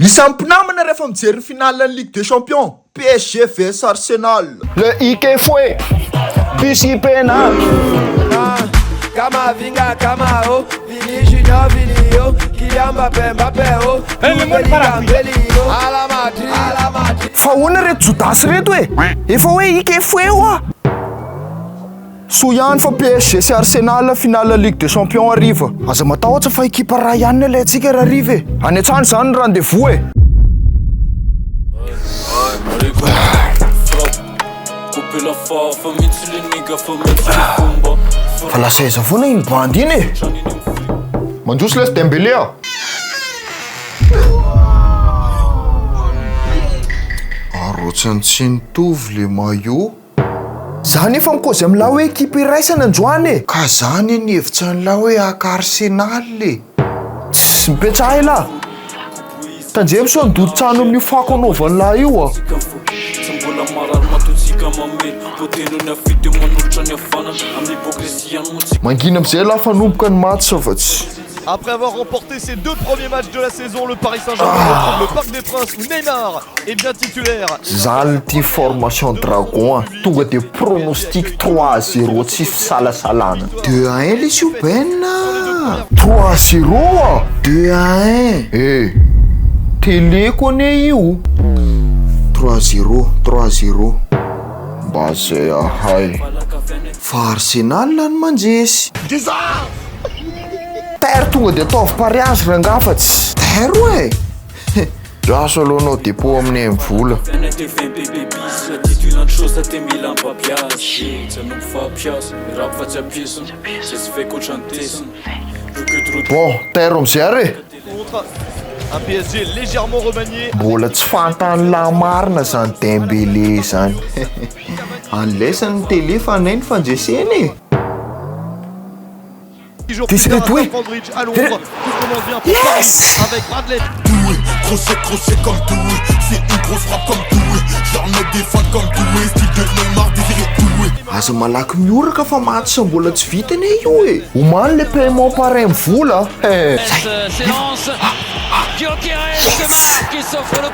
SAMY MPINAMANA REHEFA MIJERY finale la Ligue des Champions. PSG vs Arsenal. Le Ike foi Bisi pena Kama vinga kama o Vini Junior Vini o Kylian Mbappé o Ala Madrid Fa hoana reto jodasy reto e efa hoe Ike foi oa so ihany fa PSG sy Arsenal finale la Ligue des Champions ariva aza matahotra fa ekipa raha ihany ilay antsika raha ariva e any an-trano zany ny rendez-vous e fa lasa aiza foana iny bandy iny e Mandroso les Dembélé a. Arotsany tsy nitovy le maillot. zany efa mikozy amin'lahy hoe ekipa iraisana androany e Ka zany ny hevitra an'lahy hoe aka Arsenal le. tsy mipetraha lahy tandremo so ndodo-trano amin'io fako anaovan'lahy io a Mangina am'izay lahy fanomboka ny match fa tsy. Après avoir remporté ses 2 premiers matchs de la saison, le Paris Saint-Germain retrouve le Parc des Princes où Neymar est bien titulaire. zany ty formation dragon tonga de pronostic 3-0 tsy fisalasalana 2-1 les Souben. 3-0 a 2-1. e télé kone io 3-0. mba zay ahay Fa Arsenal no mandresy. taire tonga de ataovy pariazy rangafatsy Tero e. draso aloha anao depo amin'ny vola bon taire am'zay ary Contre un PSG légèrement remanié. mbola tsy fantan'lahy marina zany Dembélé zany Anlesany télé fa nay ny fandreseny e. 10 jours T'es plus tard, à sérieux, Stamford Bridge, à Londres, tout commence bien pour Paris avec Bradley. Crochet comme doué, c'est une grosse frappe comme doué. J'en mets des fans comme doué, style de Neymar désiré doué. Aza malaky mioraka fa match mbola tsy vitany io e. omany le paiement pareil mivola S'élance. Gyökeres se marque et s'offre le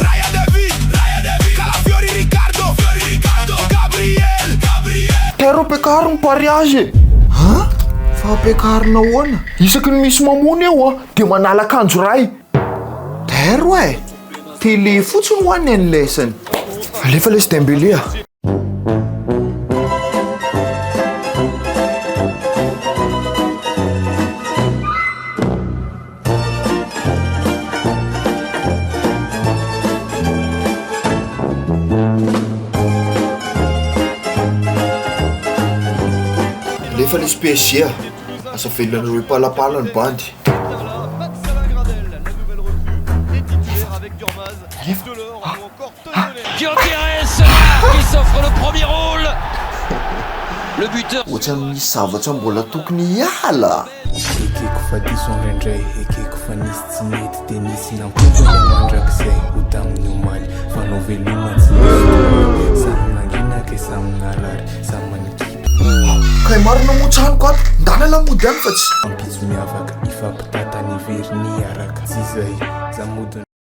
Raya David, Calafiori Riccardo, Gabriel. taire ampiakariny pariazy Ha? Fa ampiakarina ahoana? isaky ny misy mamony eo a de manala akanjo ray Tero e. Télé fotsiny ho any any lesany. alefa lesy Dembélé a Lefa lesy PSG a. Asa velany roe palapala ny bandy. Gyökeres se marque et s'offre le premier rôle. Le buteur. Ohatrany misy zavatra mbola tokony hiala. Ekeko fa diso indraindray ekeko fa nisy tsy mety de nisy nampoizany mandrakizay ho tamin'ny omaly fa nao veloma tsy nisy samy nanginaka e samy narary samy manikipa Kay marina motranoko ato. Ndana lamody any fa tsy. ampizo miavaka ifampitatany verni araka tsy zay za modiny